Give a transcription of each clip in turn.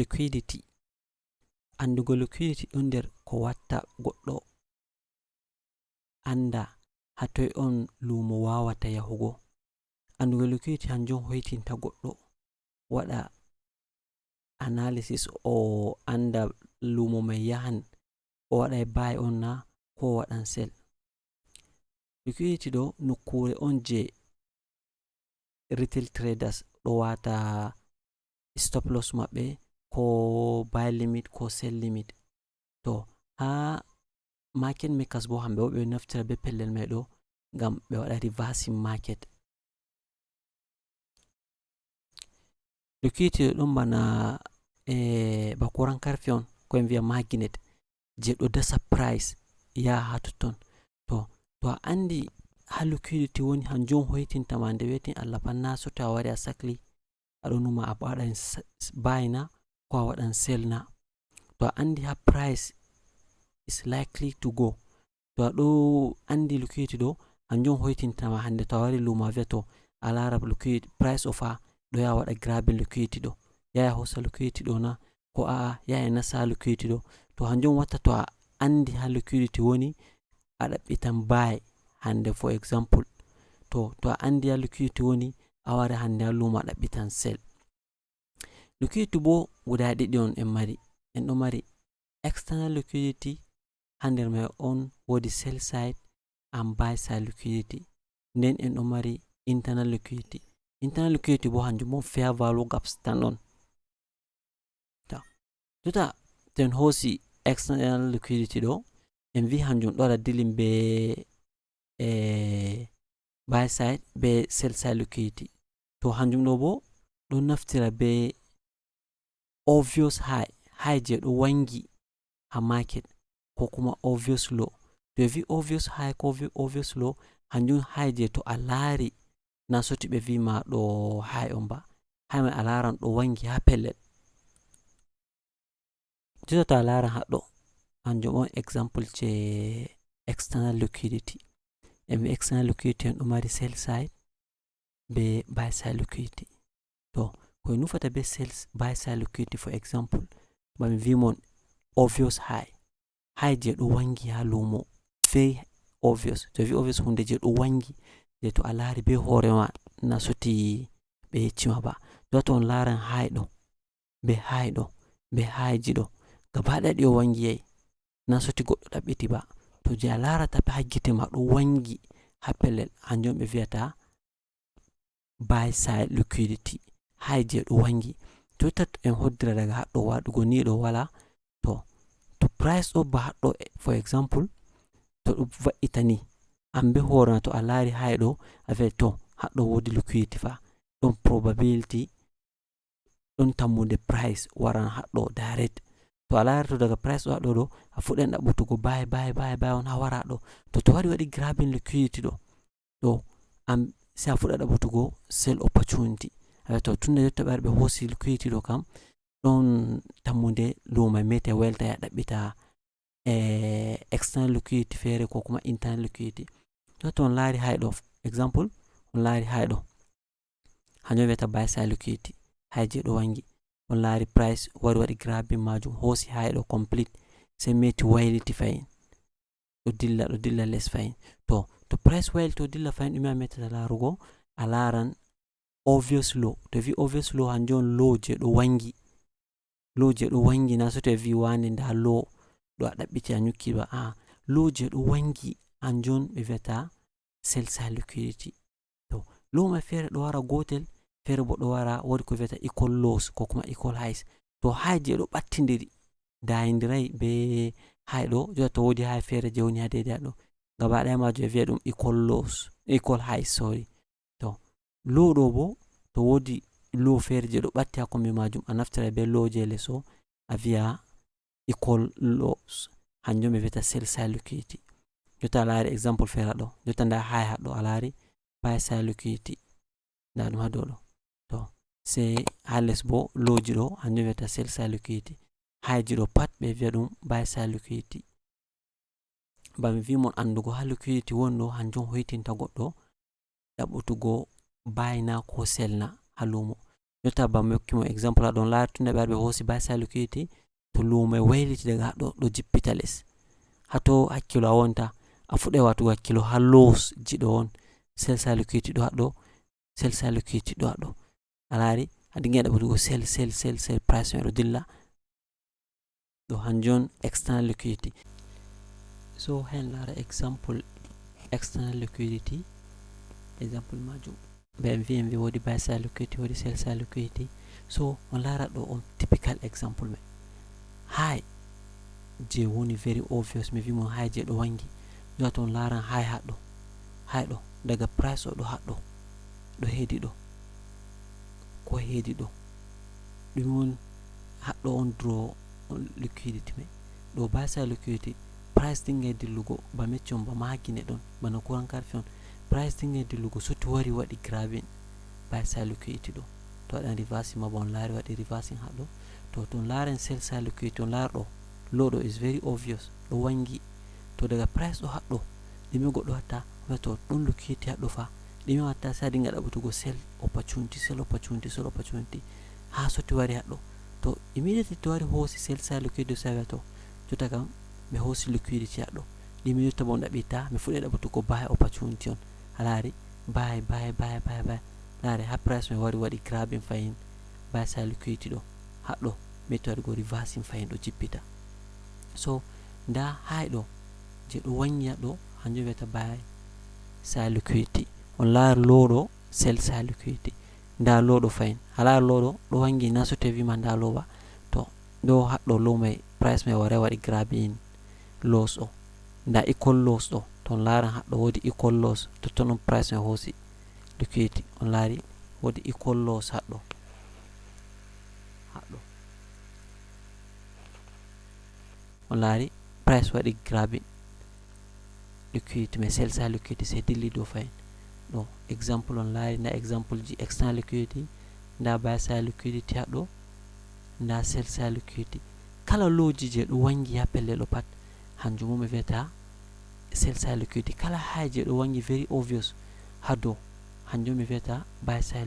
liquidity. Andugo liquidity ɗon nder ko watta goɗɗo anda hatoy on lumo wawata yahugo. Andugo liquidity hanjum hoytinta goɗɗo waɗa analysis o anda lumo mai yahan o waɗai buy on na ko waɗan sell. Liquidity ɗo nokkure on je retail traders ɗo wata stop loss maɓɓe ko buy limit ko sell limit. To ha market makers bo hamɓe ɓe naftira be pellel mai ɗo ngam ɓe waɗa reversing market. Liquidity ɗon bana ba kuran karfe on ko en viya magnet je ɗo dasa price yaha ha totton. To a andi ha liquidity woni hanjum hoytinta ma nde wetin Allah pat na soto a wari a sakli aɗo numa a waɗan buy na ko a waɗan sell na. To a andi ha price is likely to go, to a ɗo andi liquidity ɗo hanjum hoytinta ma hande to a wari lumo a viya to a lara liquidity price of a ɗo yaha waɗa grabbing liquidity ɗo, yaha hosa liquidity ɗo na ko a'a yaha nasa liquidity ɗo. To hanjum watta to a andi ha liquidity woni a ɗaɓɓitan buy hande for example. To a andi ha liquidity woni a wara hande ha lumo a ɗaɓɓitan sell. Liquidity bo guda ɗiɗi on en mari. En ɗo mari external liquidity, ha nder mai on wodi sell side and buy side liquidity. Nden en ɗo mari internal liquidity. Internal liquidity bo hanjum on fair value gaps tan on. Jotta to en hosi external liquidity ɗo en vi hanjum ɗo waɗa dealing be buy side be sell side liquidity. To hanjum ɗo bo ɗo naftira be obvious high je ɗo wangi ha market ko kuma obvious low. To ɓe vi obvious high ko obvious low hanjum high je to a lari na soti ɓe vi ma ɗo high on ba, high mai a laran ɗo wangi ha pellel. Jotta to a lara haɗo hanjum on example je external liquidity. En vi external liquidity en ɗo mari sell side be buy side liquidity. To ko en nufata be buy side liquidity for example bami vi mon obvious high je ɗo wangi ha lumo very obvious. To vi obvious hunde je ɗo wangi je to a lari be horema na soti ɓe yeccima ba. Jotta to on laran high ɗo be high ɗo be high ji ɗo gaba ɗaya ɗi o wangi yayi na soti goɗɗo ɗaɓɓiti ba. To je a larata be ha gite ma ɗo wangi ha pellel hanjum ɓe viyata buy side liquidity, high je ɗo wangi. Jotta en hoddira daga haɗɗo waɗugo ni ɗo wala. To price ɗo ba haɗɗo for example to ɗo va'ita ni an be hore to a lari high ɗo a viya to haɗɗo wodi liquidity fa, ɗon probability ɗon tammunde price waran haɗɗo direct. To a lari to daga price ɗo haɗɗo ɗo a fuɗɗan ɗaɓɓutugo buy on ha wara ɗo. To wari waɗi grabbing liquidity ɗo an sai a fuɗɗa ɗaɓɓutugo sell opportunity. To tunda jotta ɓe wari ɓe hosi liquidity ɗo kam ɗon tammunde lumo mai meta welta ya ɗaɓɓita external liquidity fere ko kuma internal liquidity. Jotta on lari high ɗo example on lari high ɗo hanjum wiyata buy side liquidity, high je ɗo wangi. On lari price wari waɗi grabbing majum hosi high ɗo complete sai meti wailiti fahin ɗo dilla less fahin. To price wailiti ɗo dilla fahin ɗume a metata larugo a laran obvious low. To vi obvious low hanjum on low je ɗo wangi, low je ɗo wangi na soti ɓe vi wane nda low ɗo a ɗaɓɓiti a nyukki ba, low je ɗo wangi hanjum ɓe viyata sell side liquidity. To low mai fere ɗo wara gotel fere bo ɗo wara wodi ko viyata equal lows ko kuma equal highs. To high je ɗo ɓattindiri dayindirai be high ɗo, jotta to wodi high fere je woni ha daidai ɗo gaba ɗaya majum ɓe viya ɗum equal highs sorry. To low ɗo bo to wodi low fere je ɗo ɓatti ha kombi majum a naftira be low je les ɗo a viya equal lows hanjum ɓe viyata sell side liquidity. Jotta a lari example fere haɗo jotta nda high haɗo a lari buy side liquidity nda ɗum ha dow ɗo. To sai ha les bo low ji ɗo hanjum wiyata sell side liquidity, high ji ɗo pat ɓe viya ɗum buy side liquidity. Bami vi mon andugo ha liquidity woni ɗo hanjum hoytinta goɗɗo ɗaɓɓutugo buy na ko sell na ha lumo. jotta bammi hokkimo example haɗon laari tunda ɓe arɓe hoosi buy side liquidity to lumo wayliti daga haɗo ɗo jippita les hato hakkilo a wonta a fuɗɗai watugo hakkilo ha loss jiɗo on sell side liquidity ɗo haɗo sell side liquidity ɗo haɗo a laari a dinga ɗaɓɓutugo sell price mai ɗo dilla ɗo hanjon external liquidity. So hen lara example external liquidity example majum ɓe vi wodi buy side liquidity wodi sell side liquidity. So on lara ɗo on typical example mai high je woni very obvious mi vi mo high je ɗo wangi jota on laran high haɗo daga price o ɗo haɗo ɗo hedi ɗo ko hedi ɗo ɗum on haɗo on draw on liquidity mai ɗo buy side liquidity price dinga dillugo ba meccon ba magine ɗon bana kuran karfe on price dinga dillugo sotti wari waɗi grabbing buy side liquidity ɗo to waɗan reversing ma bon laari waɗi reversing haɗo to ton laren sell side liquidity on laara ɗo low ɗo is very obvious ɗo wangi to daga price ɗo haɗo ɗime goɗɗo watta to ɗon liquidity haɗo fa ɗime watta sai dinga ɗaɓɓutugo sell opportunity ha sotti wari haɗo to immediately to wari hoosi sell side liquidity sai to jotta kam ɓe hoosi liquidity haɗo ɗime jotta bon ɗaɓɓita mi fuɗɗai ɗaɓɓutugo buy opportunity on a laari buy laari ha price mai wari waɗi grabbing fayin buy side liquidity ɗo haɗo metti waɗugo reversing fayin ɗo jippita. So nda high ɗo je ɗo wangi haɗo hanjum wiyata buy side liquidity on laari low ɗo sell side liquidity nda low ɗo fayin a laari low ɗo wangi na so tevi ma nda low ba to ɗo haɗo low mai price mai warai waɗi grabbing loss ɗo nda equal loss ɗo ton laran haɗo wodi equal loss totton on price mai hoosi liquidity on laari wodi equal loss haɗo on laari price waɗi grabbing liquidity mai sell side liquidity sai dilli dow fayin ɗo example on laari nda example ji external liquidity nda buy side liquidity haɗo nda sell side liquidity kala lowji je ɗo wangi ha pellel ɗo pat hanjum mi wiyata sell side liquidity kala high je ɗo wangi very obvious ha dow hanjum mi wiyata buy side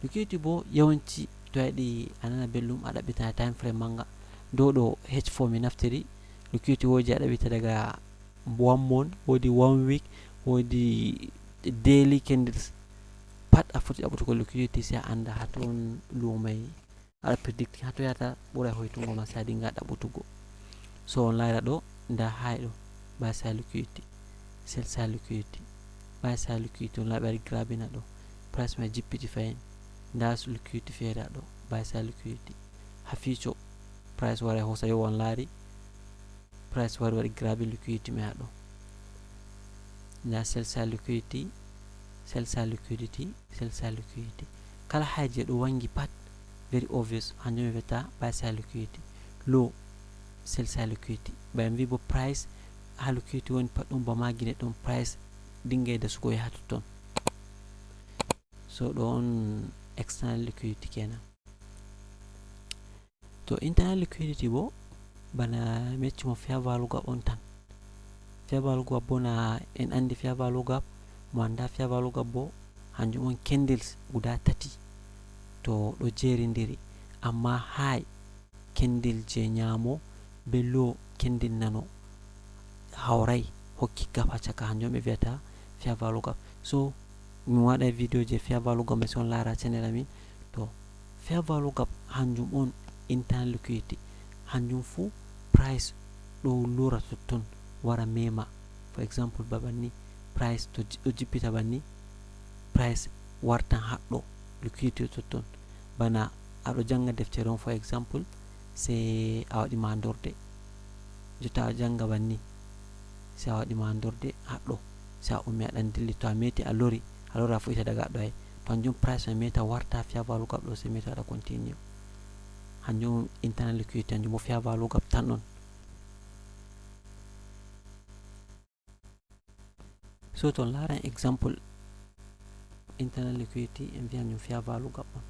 liquidity bo yawanci to yiɗi a nana belɗum a ɗaɓɓita time frame manga dow ɗo H4 mi naftiri liquidity woji a ɗaɓɓita daga 1 month wodi 1 week wodi daily candles pat a foti ɗaɓɓutugo liquidity sai a anda haton lumo mai aɗa predict hato yata ɓuray hoytungo ma sai a dinga ɗaɓɓutugo. So on laara ɗo nda high ɗo buy side liquidity sell side liquidity buy side liquidity on laari grabbing haɗo price mai jippiti fayin nda liquidity feere haɗo buy side liquidity ha future price waray hoosa yo on laari price wari waɗi grabbing liquidity mai haɗo nda sell side liquidity kala high je ɗo wangi pat very obvious hanjum mi wiyata buy side liquidity low sell side liquidity ɓe vi bo price ha liquidity woni pat ɗum ba magine ɗon price dinga dasugo yaha totton. So ɗo on external liquidity kenan. To internal liquidity bo bana mecci mo fair value gap on tan fair value gap bo na en andi fair value gap mo anda fair value gap bo hanjum on candles guda tati to ɗo jerindiri amma high candle je nyamo be low candle nano hawrai hokki gap ha caka hanjum ɓe wiyata fair value gap. So mi waɗa video je fair value gap mai son lara channel amin to fair value gap hanjum on internal liquidity hanjum fu price ɗo lora totton wara mema for example babanni price to ɗo jippita banni price wartan haɗɗo liquidity totton bana aɗo janga deftere on for example sai a waɗi mandorde jotta a janga banni sai a waɗi mandorde haɗɗo sai a ummi aɗan dilli to a meti a lori a fuita daga ɗo hay to hanjum price mai meta warta fair value gap ɗo sai meta waɗa continue hanjum internal liquidity hanjum bo fair value gap tan on. So to laran example internal liquidity en vi hanjum fair value gap on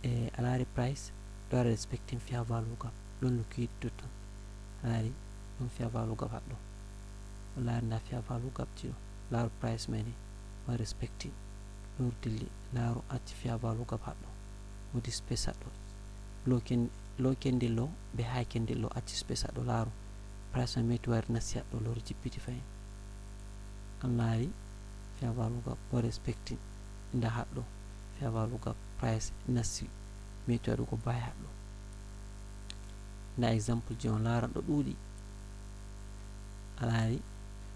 a laari price ɗo waɗa respecting fair value gap ɗon liquidity totton a laari ɗon fair value gap haɗɗo o laari nda fair value gap ji ɗo laaru price mai ni wa respecting lor dilli laaru acci fair value gap haɗɗo wodi space haɗɗo low candle o be high candle o acci space haɗɗo laaru price mai meti wari nasti haɗɗo lor jippiti fayin on laari fair value gap o respecting nda haɗɗo fair value gap price nasti meti waɗugo buy haɗɗo nda example je on laaran ɗo ɗuuɗi a laari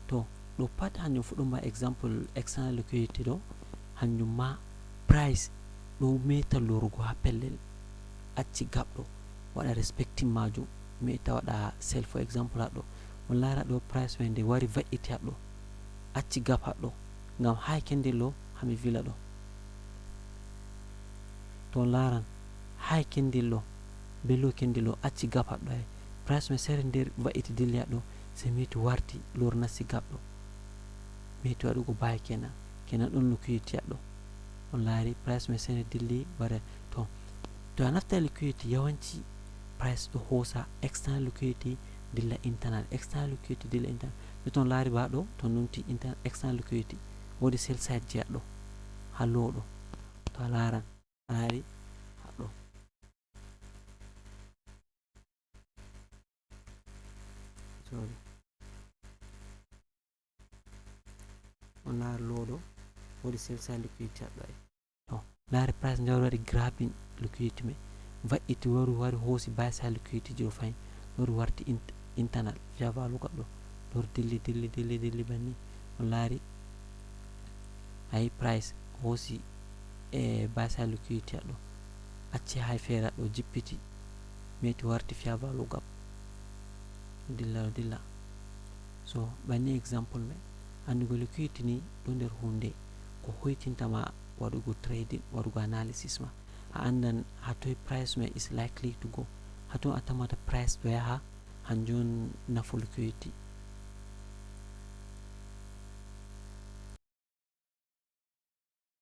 to ɗo pat hanjum fu ɗum ma example external liquidity ɗo hanjum ma price ɗo meta lorugo ha pellel acci gap ɗo waɗa respecting majum meta waɗa sell for example haɗɗo on laara ɗo price mai nde wari va'iti haɗɗo acci gap haɗɗo ngam high candle o hami vila ɗo to on laaran high candle o be low candle o acci gap haɗɗo ay price mai sere nder va'iti dilli haɗɗo se meti warti lor nasti gap ɗo meti waɗugo buy kenan ɗon liquidity haɗɗo on laari price mai sere dilli bare to a naftata liquidity yawanci price ɗo hosa external liquidity dilla internal external liquidity dilla internal to on laari ba ɗo to numti external liquidity wodi sell side je haɗɗo ha low ɗo to a laaran a laari haɗɗo sorry on laari low ɗo wodi sell side liquidity haɗɗo ay to laari price nde wari grabbing liquidity mai va'iti wari hoosi buy side liquidity je fayin wari warti internal fair value gap ɗo lor dilli banni on laari ayi price hoosi buy side liquidity haɗɗo acci hay feere haɗɗo jippiti meti warti fair value gap dilla so banni example mai andugo liquidity ni ɗo nder hunde ko hoytintama waɗugo trading waɗugo analysis ma a andan hatoy price mai is likely to go haton a tamata price ɗo yaha hanjum nafu liquidity